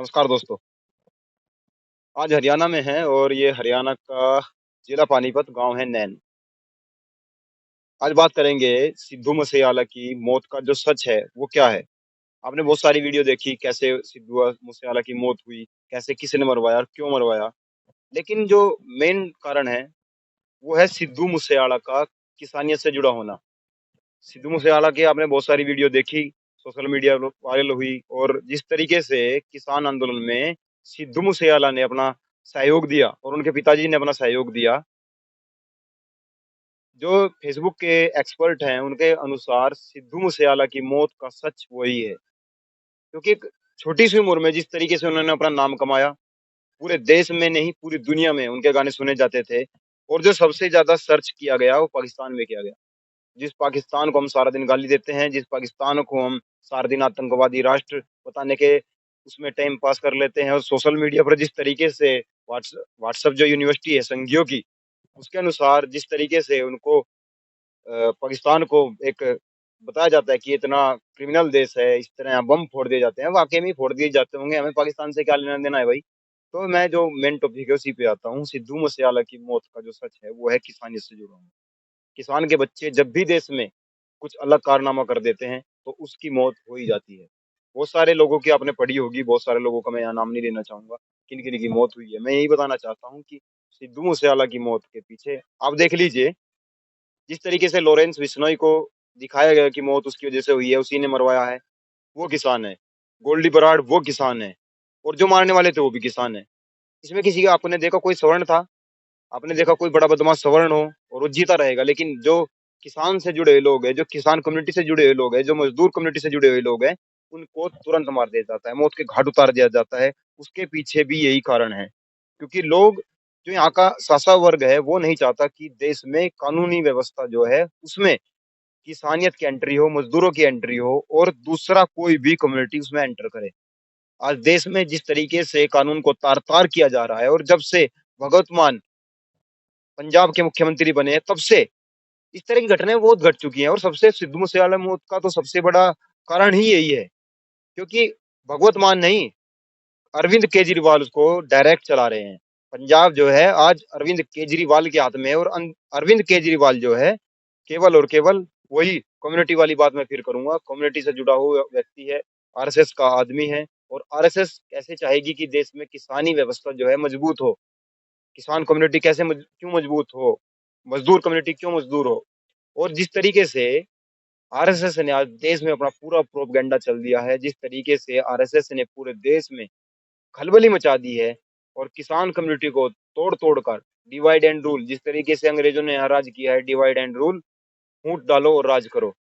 नमस्कार दोस्तों। आज हरियाणा में हैं और ये हरियाणा का जिला पानीपत, गांव है नैन। आज बात करेंगे सिद्धू मूसेवाला की मौत का जो सच है वो क्या है। आपने बहुत सारी वीडियो देखी कैसे सिद्धू मूसेवाला की मौत हुई, कैसे किसने मरवाया और क्यों मरवाया। लेकिन जो मेन कारण है वो है सिद्धू मूसेवाला का किसानियत से जुड़ा होना। सिद्धू मूसेवाला की आपने बहुत सारी वीडियो देखी, सोशल मीडिया वायरल हुई और जिस तरीके से किसान आंदोलन में सिद्धू मूसेवाला ने अपना सहयोग दिया और उनके पिताजी ने अपना सहयोग दिया। जो फेसबुक के एक्सपर्ट हैं, उनके अनुसार सिद्धू मूसेवाला की मौत का सच वही है। क्योंकि एक छोटी-सी उम्र में जिस तरीके से उन्होंने अपना नाम कमाया, पूरे देश में नहीं पूरी दुनिया में उनके गाने सुने जाते थे और जो सबसे ज़्यादा सर्च किया गया वो पाकिस्तान में किया गया। जिस पाकिस्तान को हम सारा दिन गाली देते हैं, जिस पाकिस्तान को हम सारा दिन आतंकवादी राष्ट्र बताने के उसमें टाइम पास कर लेते हैं और सोशल मीडिया पर जिस तरीके से व्हाट्सएप जो यूनिवर्सिटी है संघीयों की, उसके अनुसार जिस तरीके से उनको पाकिस्तान को एक बताया जाता है कि इतना क्रिमिनल देश है, इस तरह यहाँ बम फोड़ दिए जाते हैं, वाक़ई में ही फोड़ दिए जाते होंगे, हमें पाकिस्तान से क्या लेना-देना है भाई? तो मैं जो मेन टॉपिक है उसी पे आता हूँ, सिद्धू मूसेवाला की मौत का जो सच है, वो है किसानियत से जुड़ा हुआ। किसान के बच्चे जब भी देश में कुछ अलग कारनामा कर देते हैं, तो उसकी मौत हो ही जाती है। बहुत सारे लोगों की आपने पढ़ी होगी, बहुत सारे लोगों का मैं यहाँ नाम नहीं लेना चाहूँगा, किन-किन की मौत हुई है। मैं यही बताना चाहता हूँ कि सिद्धू मूसेवाला की मौत के पीछे आप देख लीजिए जिस तरीके से लॉरेंस बिश्नोई को दिखाया गया कि मौत उसकी वजह से हुई है, उसी ने मरवाया है, वो किसान है। गोल्डी बराड़ वो किसान है और जो मारने वाले थे वो भी किसान है। इसमें किसी का आपने देखा कोई सवर्ण था? आपने देखा कोई बड़ा बदमाश सवर्ण हो और वो जीता रहेगा, लेकिन जो किसान से जुड़े हुए लोग हैं, जो किसान कम्युनिटी से जुड़े हुए लोग हैं, जो मज़दूर कम्युनिटी से जुड़े हुए लोग हैं, उनको तुरंत मार दिया जाता है, मौत के घाट उतार दिया जाता है। उसके पीछे भी यही कारण है, क्योंकि लोग जो यहाँ का शासक वर्ग है, वो नहीं चाहता कि देश में कानूनी व्यवस्था जो है, उसमें किसानियत की एंट्री हो, मज़दूरों की एंट्री हो और दूसरा कोई भी कम्युनिटी उसमें एंटर करे। आज देश में जिस तरीके से कानून को तार-तार किया जा रहा है और जब से भगवत मान पंजाब के मुख्यमंत्री बने हैं, तब से इस तरह की घटनाएँ बहुत घट चुकी हैं और सबसे सिद्धू मूसेवाला मौत का तो सबसे बड़ा कारण ही यही है, क्योंकि भगवत मान नहीं, अरविंद केजरीवाल उसको डायरेक्ट चला रहे हैं। पंजाब जो है आज अरविंद केजरीवाल के हाथ में है और अरविंद केजरीवाल जो है, केवल और केवल वही कम्युनिटी वाली बात मैं फिर करूँगा, कम्युनिटी से जुड़ा हुआ व्यक्ति है, आरएसएस का आदमी है और आरएसएस कैसे चाहेगी कि देश में किसानी व्यवस्था जो है मजबूत हो। किसान कम्युनिटी कैसे क्यों मजबूत हो, मज़दूर कम्युनिटी क्यों मज़दूर हो और जिस तरीके से आरएसएस ने आज देश में अपना पूरा प्रोपेगेंडा चल दिया है, जिस तरीके से आरएसएस ने पूरे देश में खलबली मचा दी है और किसान कम्युनिटी को तोड़-तोड़ कर डिवाइड एंड रूल जिस तरीके से अंग्रेजों ने यहाँ राज किया है डिवाइड एंड रूल, फूट डालो और राज करो,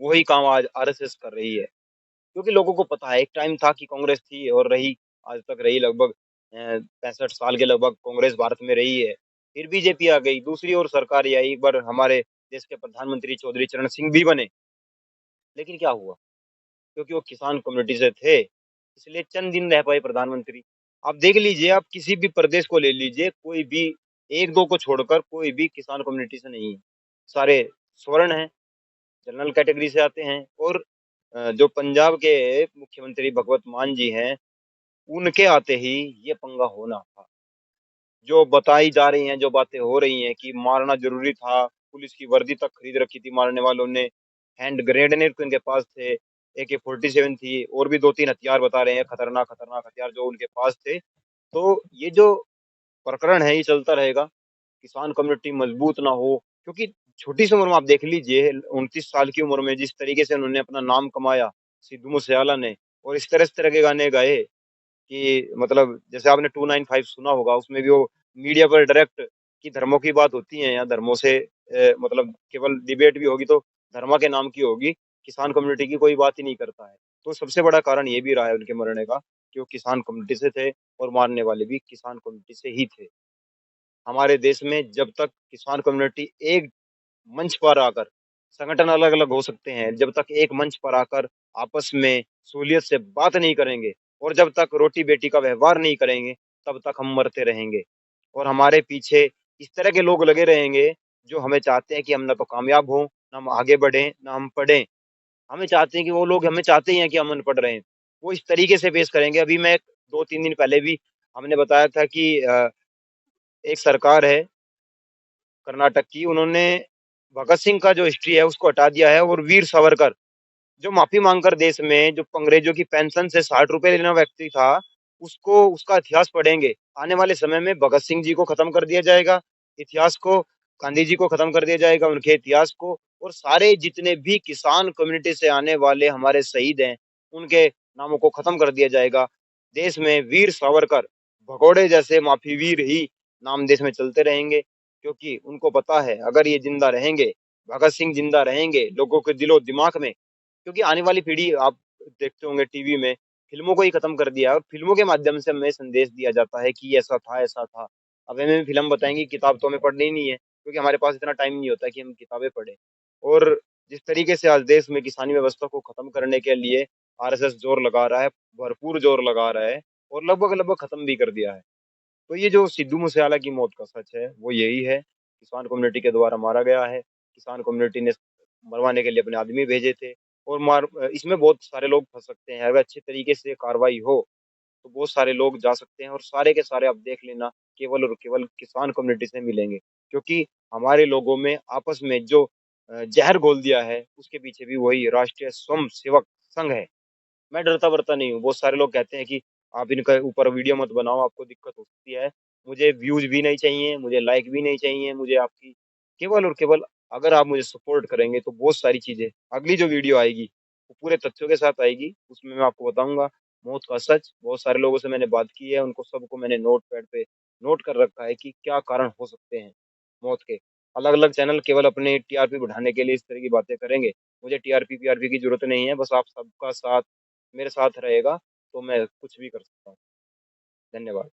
वही काम आज आरएसएस कर रही है। क्योंकि लोगों को पता है एक टाइम था कि कांग्रेस थी और रही, आज तक रही लगभग 65 साल के लगभग कांग्रेस भारत में रही है। फिर बीजेपी आ गई, दूसरी ओर सरकार आई, एक बार हमारे देश के प्रधानमंत्री चौधरी चरण सिंह भी बने, लेकिन क्या हुआ? क्योंकि वो किसान कम्युनिटी से थे, इसलिए चंद दिन रह पाए प्रधानमंत्री। आप देख लीजिए, आप किसी भी प्रदेश को ले लीजिए, कोई भी 1-2 को छोड़कर कोई भी किसान कम्युनिटी से नहीं है। सारे स्वर्ण हैं, जनरल कैटेगरी से आते हैं और जो पंजाब के मुख्यमंत्री भगवत मान जी हैं, उनके आते ही ये पंगा होना था। जो बताई जा रही हैं, जो बातें हो रही हैं कि मारना ज़रूरी था, पुलिस की वर्दी तक खरीद रखी थी मारने वालों ने, हैंड ग्रेनेड तो इनके पास थे, AK-47 थी और भी 2-3 हथियार बता रहे हैं, खतरनाक-खतरनाक हथियार जो उनके पास थे। तो ये जो प्रकरण है, ये चलता रहेगा। किसान कम्युनिटी मजबूत ना हो, क्योंकि छोटी-सी उम्र में आप देख लीजिए 29 साल की उम्र में जिस तरीके से उन्होंने अपना नाम कमाया, सिद्धू मूसेवाला ने और इस तरह के गाने गाए कि मतलब जैसे आपने 295 सुना होगा, उसमें भी वो मीडिया पर डायरेक्ट कि धर्मों की बात होती है, यहाँ धर्मों से मतलब केवल डिबेट भी होगी तो धर्म के नाम की होगी, किसान कम्युनिटी की कोई बात ही नहीं करता है। तो सबसे बड़ा कारण ये भी रहा है उनके मरने का कि वो किसान कम्युनिटी से थे और मारने वाले भी किसान कम्युनिटी से ही थे। हमारे देश में जब तक किसान कम्युनिटी एक मंच पर आकर संगठन अलग-अलग हो सकते हैं, जब तक एक मंच पर आकर आपस में सहूलियत से बात नहीं करेंगे और जब तक रोटी-बेटी का व्यवहार नहीं करेंगे, तब तक हम मरते रहेंगे। और हमारे पीछे इस तरह के लोग लगे रहेंगे, जो हमें चाहते हैं कि हम ना तो कामयाब हों, ना हम आगे बढ़ें, ना हम पढ़ें। हमें चाहते हैं कि वो लोग हमें चाहते ही हैं कि हम अनपढ़ रहें। वो इस तरीके से पेश करेंगे। अभी मैं 2-3 दिन पहले भी हमने बताया था कि एक सरकार है कर्नाटक की, उन्होंने भगत सिंह का जो हिस्ट्री है उसको हटा दिया है और वीर सावरकर जो माफ़ी माँगकर देश में जो अंग्रेज़ों की पेंशन से ₹60 लेना व्यक्ति था, उसको उसका इतिहास पढ़ेंगे। आने वाले समय में भगत सिंह जी को खत्म कर दिया जाएगा, इतिहास को, गांधी जी को खत्म कर दिया जाएगा, उनके इतिहास को, और सारे जितने भी किसान कम्युनिटी से आने वाले हमारे शहीद हैं, उनके नामों को खत्म कर दिया जाएगा। देश में वीर सावरकर, भगोड़े जैसे माफ़ी वीर ही नाम देश में चलते रहेंगे, क्योंकि उनको पता है अगर ये ज़िंदा रहेंगे, भगत सिंह ज़िंदा रहेंगे, लोगों के दिलो-दिमाग में, क्योंकि आने वाली पीढ़ी आप देखते होंगे टीवी में फ़िल्मों को ही खत्म कर दिया है और फ़िल्मों के माध्यम से हमें संदेश दिया जाता है कि ऐसा था, ऐसा था। अब हमें फ़िल्म बताएँगे, किताब तो हमें पढ़नी ही नहीं है, क्योंकि हमारे पास इतना टाइम नहीं होता कि हम किताबें पढ़ें। और जिस तरीके से आज देश में किसानी व्यवस्था को खत्म करने के लिए आरएसएस ज़ोर लगा रहा है, भरपूर ज़ोर लगा रहा है और लगभग-लगभग खत्म भी कर दिया है। तो ये जो सिद्धू मूसेवाला की मौत का सच है, वो यही है, किसान कम्युनिटी के द्वारा मारा गया है। किसान कम्युनिटी ने मरवाने के लिए अपने आदमी भेजे थे और इसमें बहुत सारे लोग फँस सकते हैं। अगर अच्छे तरीके से कार्रवाई हो, तो बहुत सारे लोग जा सकते हैं और सारे के सारे आप देख लेना केवल और केवल किसान कम्युनिटी से मिलेंगे। क्योंकि हमारे लोगों में आपस में जो ज़हर घोल दिया है, उसके पीछे भी वही राष्ट्रीय स्वयं सेवक संघ है। मैं डरता-वरता नहीं हूँ। बहुत सारे लोग कहते हैं कि आप इनके ऊपर वीडियो मत बनाओ, आपको दिक्कत हो सकती है। मुझे व्यूज़ भी नहीं चाहिए, मुझे लाइक भी नहीं चाहिए, मुझे आपकी केवल और केवल अगर आप मुझे सपोर्ट करेंगे तो बहुत सारी चीज़ें अगली जो वीडियो आएगी, वो पूरे तथ्यों के साथ आएगी। उसमें मैं आपको बताऊँगा मौत का सच। बहुत सारे लोगों से मैंने बात की है, उनको सबको मैंने नोटपैड पे नोट कर रखा है कि क्या कारण हो सकते हैं मौत के। अलग-अलग चैनल केवल अपने टीआरपी बढ़ाने के लिए इस तरह की बातें करेंगे। मुझे टीआरपी-वीआरपी की ज़रूरत नहीं है, बस आप सबका साथ मेरे साथ रहेगा, तो मैं कुछ भी कर सकता हूँ। धन्यवाद।